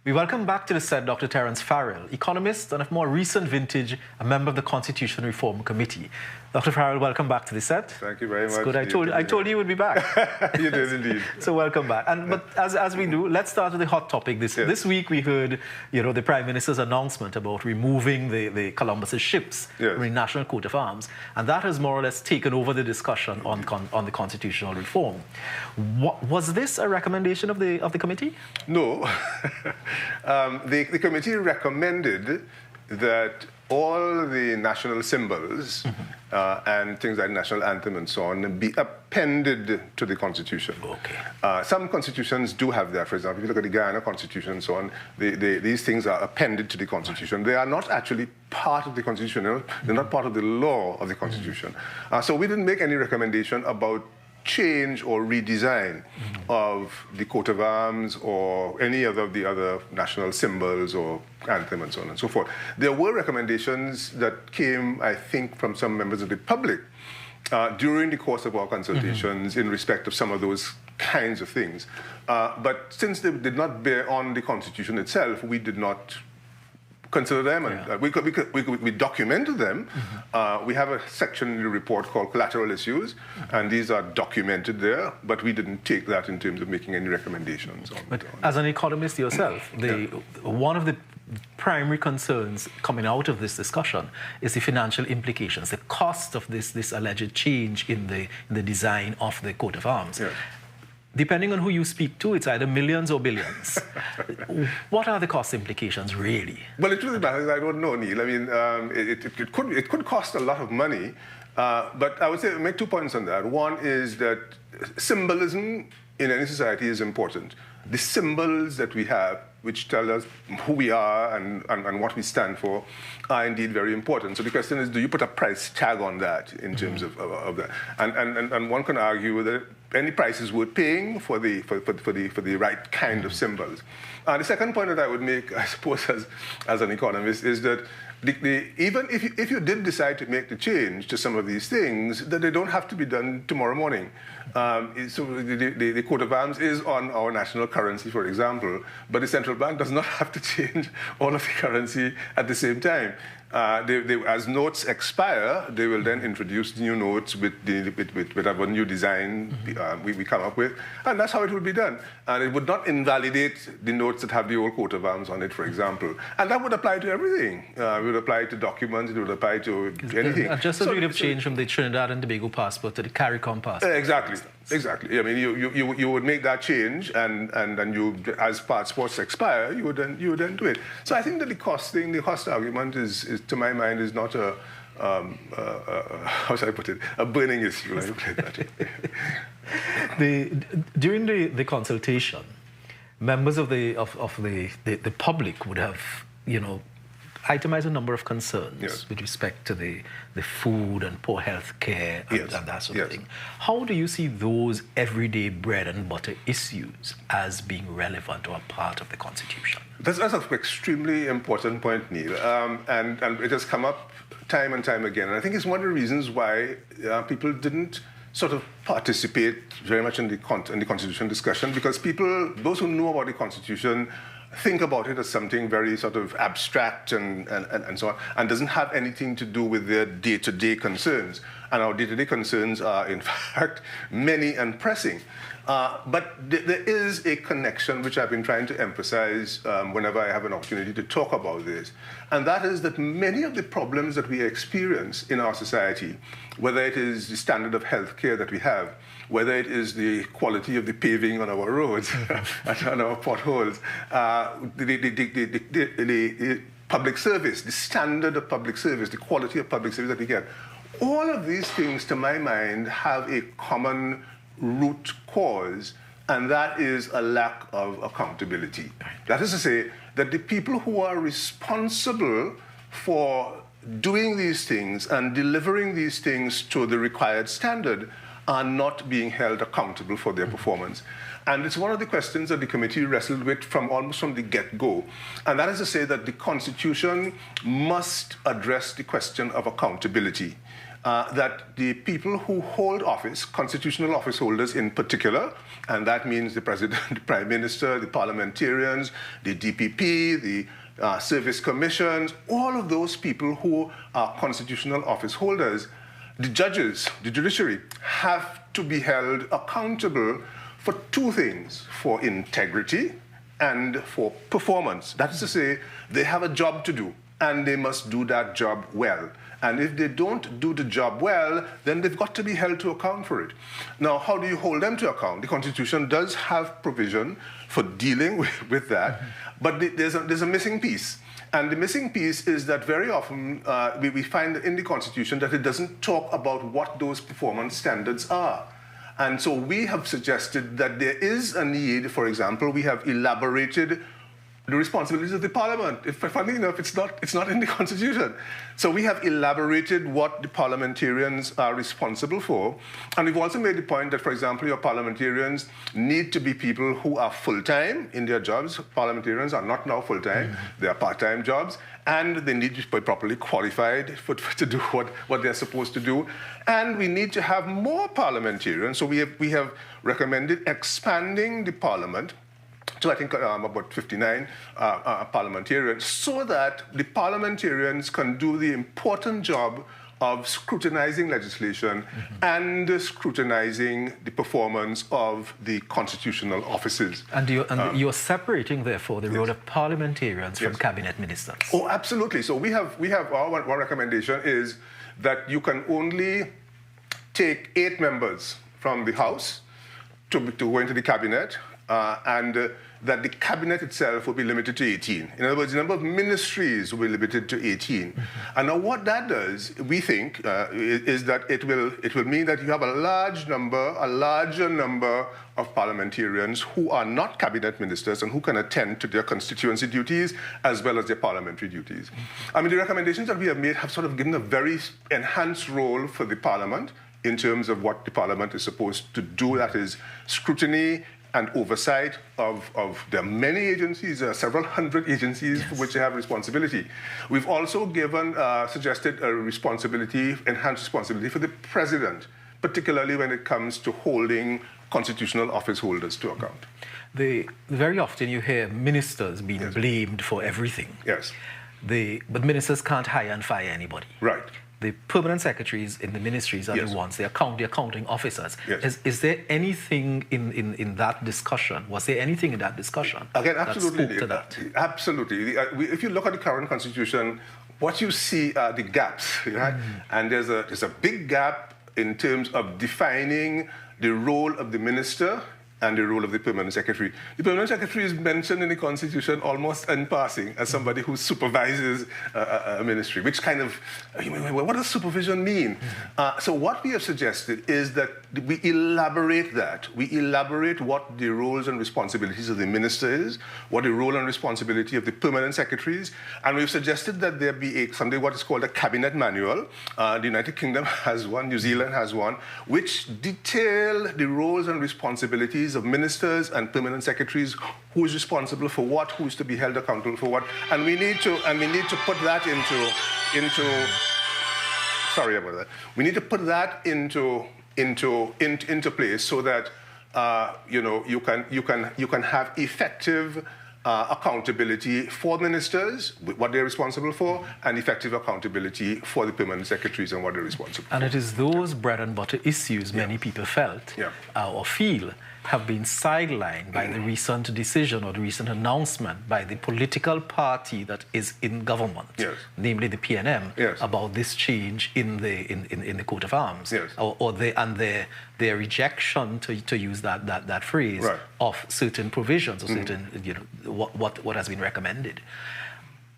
We welcome back to the set Dr. Terrence Farrell, economist and of more recent vintage, a member of the Constitution Reform Committee. Dr. Farrell, welcome back to the set. Thank you very much. It's good. I told you would be back. You did indeed. So welcome back. But as we do, let's start with the hot topic. This week we heard, the Prime Minister's announcement about removing the Columbus's ships from the National Coat of Arms, and that has more or less taken over the discussion on the constitutional reform. Was this a recommendation of the committee? No. The committee recommended that all the national symbols and things like national anthem and so on be appended to the Constitution. Okay. Some constitutions do have that. For example, if you look at the Guyana Constitution and so on, these things are appended to the Constitution. They are not actually part of the Constitution. They're not part of the law of the Constitution. So we didn't make any recommendation about change or redesign of the coat of arms or any of the other national symbols or anthem and so on and so forth. There were recommendations that came, I think, from some members of the public during the course of our consultations in respect of some of those kinds of things. But since they did not bear on the Constitution itself, we did not consider them, and we documented them. We have a section in the report called collateral issues, and these are documented there, but we didn't take that in terms of making any recommendations. But as an economist yourself, one of the primary concerns coming out of this discussion is the financial implications, the cost of this alleged change in the design of the coat of arms. Depending on who you speak to, it's either millions or billions. What are the cost implications, really? Well, the truth of the matter is I don't know, Neil. I mean, it could cost a lot of money, but I would say make 2 points on that. One is that symbolism in any society is important. The symbols that we have, which tell us who we are and what we stand for, are indeed very important. So the question is, do you put a price tag on that in terms of that? And one can argue that any price is worth paying for the right kind of symbols. The second point that I would make, I suppose, as an economist, is that even if you did decide to make the change to some of these things, that they don't have to be done tomorrow morning. So the coat of arms is on our national currency, for example, but the central bank does not have to change all of the currency at the same time. As notes expire, they will then introduce new notes with whatever new design we come up with, and that's how it will be done. And it would not invalidate the notes that have the old coat of arms on it, for example. And that would apply to everything. It would apply to documents, it would apply to anything. Just as we'd have changed from the Trinidad and Tobago passport to the CARICOM passport. Exactly. I mean, you would make that change, and you, as passports expire, you would then do it. So I think that the cost argument is to my mind, is not how should I put it, a burning issue. Let me put it that way. During the consultation, members of the public would have, itemized a number of concerns with respect to the food and poor health care and that sort of thing. How do you see those everyday bread and butter issues as being relevant or a part of the Constitution? That's an extremely important point, Neil, and it has come up time and time again. And I think it's one of the reasons why people didn't sort of participate very much in the Constitution discussion, because those who know about the Constitution, think about it as something very sort of abstract and so on, and doesn't have anything to do with their day-to-day concerns. And our day-to-day concerns are, in fact, many and pressing. But there is a connection which I've been trying to emphasize whenever I have an opportunity to talk about this. And that is that many of the problems that we experience in our society, whether it is the standard of health care that we have, whether it is the quality of the paving on our roads and on our potholes, the public service, the standard of public service, the quality of public service that we get, all of these things, to my mind, have a common root cause, and that is a lack of accountability. That is to say, that the people who are responsible for doing these things and delivering these things to the required standard are not being held accountable for their performance. And it's one of the questions that the committee wrestled with almost from the get-go. And that is to say that the Constitution must address the question of accountability. that the people who hold office, constitutional office holders in particular, and that means the president, the prime minister, the parliamentarians, the DPP, the service commissions, all of those people who are constitutional office holders, the judges, the judiciary, have to be held accountable for two things: for integrity and for performance. That is to say, they have a job to do, and they must do that job well. And if they don't do the job well, then they've got to be held to account for it. Now, how do you hold them to account? The Constitution does have provision for dealing with that, but there's a missing piece. And the missing piece is that very often we find in the Constitution that it doesn't talk about what those performance standards are. And so we have suggested that there is a need. For example, we have elaborated the responsibilities of the Parliament. Funny enough, it's not in the Constitution. So we have elaborated what the parliamentarians are responsible for. And we've also made the point that, for example, your parliamentarians need to be people who are full-time in their jobs. Parliamentarians are not now full-time. They are part-time jobs. And they need to be properly qualified to do what they're supposed to do. And we need to have more parliamentarians. So we have recommended expanding the Parliament to, I think, about 59 parliamentarians, so that the parliamentarians can do the important job of scrutinizing legislation and scrutinizing the performance of the constitutional offices. And you're separating, therefore, the role of parliamentarians from cabinet ministers. Oh, absolutely. So we have one recommendation is that you can only take 8 members from the House to go into the cabinet, and that the cabinet itself will be limited to 18. In other words, the number of ministries will be limited to 18. And now what that does, we think, is that it will mean that you have a larger number of parliamentarians who are not cabinet ministers and who can attend to their constituency duties as well as their parliamentary duties. I mean, the recommendations that we have made have sort of given a very enhanced role for the Parliament in terms of what the Parliament is supposed to do, that is scrutiny and oversight of there are many agencies, several hundred agencies for which they have responsibility. We've also suggested a enhanced responsibility for the President, particularly when it comes to holding constitutional office holders to account. Very often you hear ministers being blamed for everything. Yes. But ministers can't hire and fire anybody. Right. The permanent secretaries in the ministries are the ones, the accounting officers. Yes. Is there anything in that discussion? Was there anything in that discussion Again, absolutely, that spoke to that? Absolutely. If you look at the current Constitution, what you see are the gaps, right? And there's a big gap in terms of defining the role of the minister and the role of the permanent secretary. The permanent secretary is mentioned in the Constitution almost in passing as somebody who supervises a ministry, which kind of, what does supervision mean? So what we have suggested is that we elaborate that. We elaborate what the roles and responsibilities of the minister is, what the role and responsibility of the permanent secretaries, and we've suggested that there be something what is called a cabinet manual. The United Kingdom has one, New Zealand has one, which detail the roles and responsibilities of ministers and permanent secretaries, who is responsible for what, who is to be held accountable for what, and we need to put that into sorry about that. We need to put that into place so that you can have effective accountability for ministers, what they're responsible for, and effective accountability for the permanent secretaries and what they're responsible for. And it is those bread and butter issues many people felt or feel have been sidelined by the recent decision or the recent announcement by the political party that is in government, namely the PNM, about this change in the Cod of Arms, or their rejection, to use that phrase, of certain provisions or certain what has been recommended.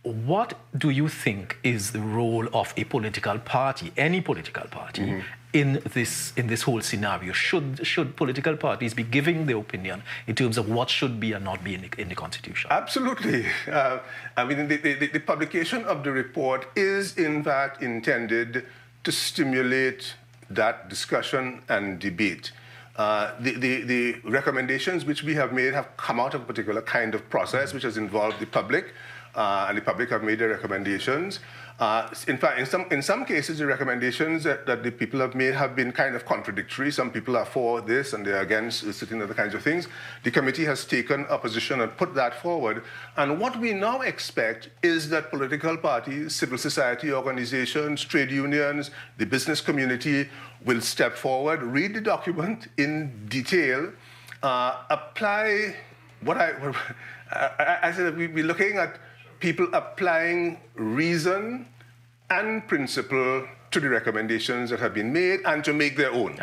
What do you think is the role of a political party, any political party, in this whole scenario? Should political parties be giving their opinion in terms of what should be and not be in the Constitution? Absolutely. I mean, the publication of the report is, in fact, intended to stimulate that discussion and debate. The recommendations which we have made have come out of a particular kind of process which has involved the public. and the public have made their recommendations. In fact, in some cases, the recommendations that the people have made have been kind of contradictory. Some people are for this and they're against certain other kinds of things. The committee has taken a position and put that forward. And what we now expect is that political parties, civil society organizations, trade unions, the business community will step forward, read the document in detail, apply what I said, we're looking at people applying reason and principle to the recommendations that have been made and to make their own.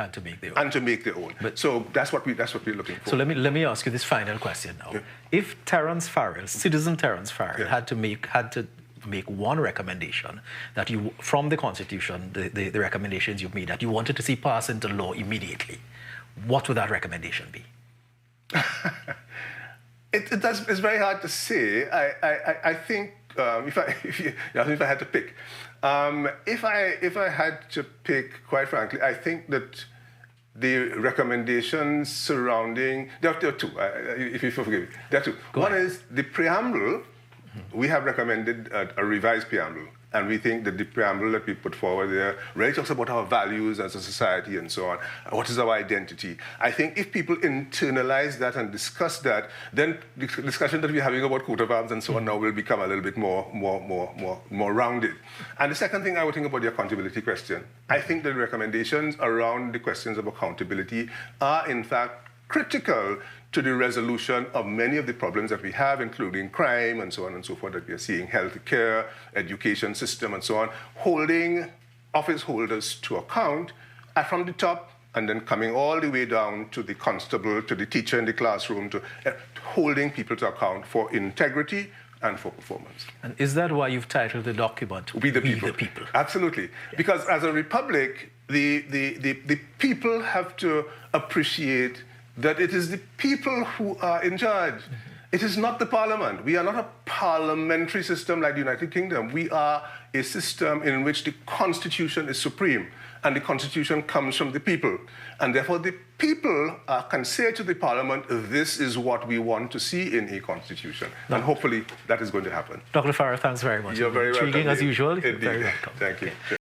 So that's what we're looking for. So let me ask you this final question now. Yeah. If Terrence Farrell, citizen Terrence Farrell, had to make one recommendation that you, from the Constitution, the recommendations you've made, that you wanted to see pass into law immediately, what would that recommendation be? It's very hard to say. I think if I had to pick, if I had to pick, quite frankly, I think that the recommendations surrounding there are two. If you forgive me, there are two. One is the preamble. We have recommended a revised preamble. And we think that the preamble that we put forward there really talks about our values as a society and so on. What is our identity? I think if people internalize that and discuss that, then the discussion that we're having about Cod of Arms and so on now will become a little bit more rounded. And the second thing I would think about the accountability question. I think the recommendations around the questions of accountability are, in fact, critical to the resolution of many of the problems that we have, including crime and so on and so forth that we are seeing, health care, education system and so on, holding office holders to account from the top and then coming all the way down to the constable, to the teacher in the classroom, to holding people to account for integrity and for performance. And is that why you've titled the document, We the People? Absolutely. Yeah. Because as a republic, the people have to appreciate that it is the people who are in charge. Mm-hmm. It is not the parliament. We are not a parliamentary system like the United Kingdom. We are a system in which the constitution is supreme, and the constitution comes from the people. And therefore, the people can say to the parliament, this is what we want to see in a constitution. And hopefully, that is going to happen. Dr. Farrell, thanks very much. You're very welcome. Intriguing as usual. Indeed. Very welcome. Thank you. Okay.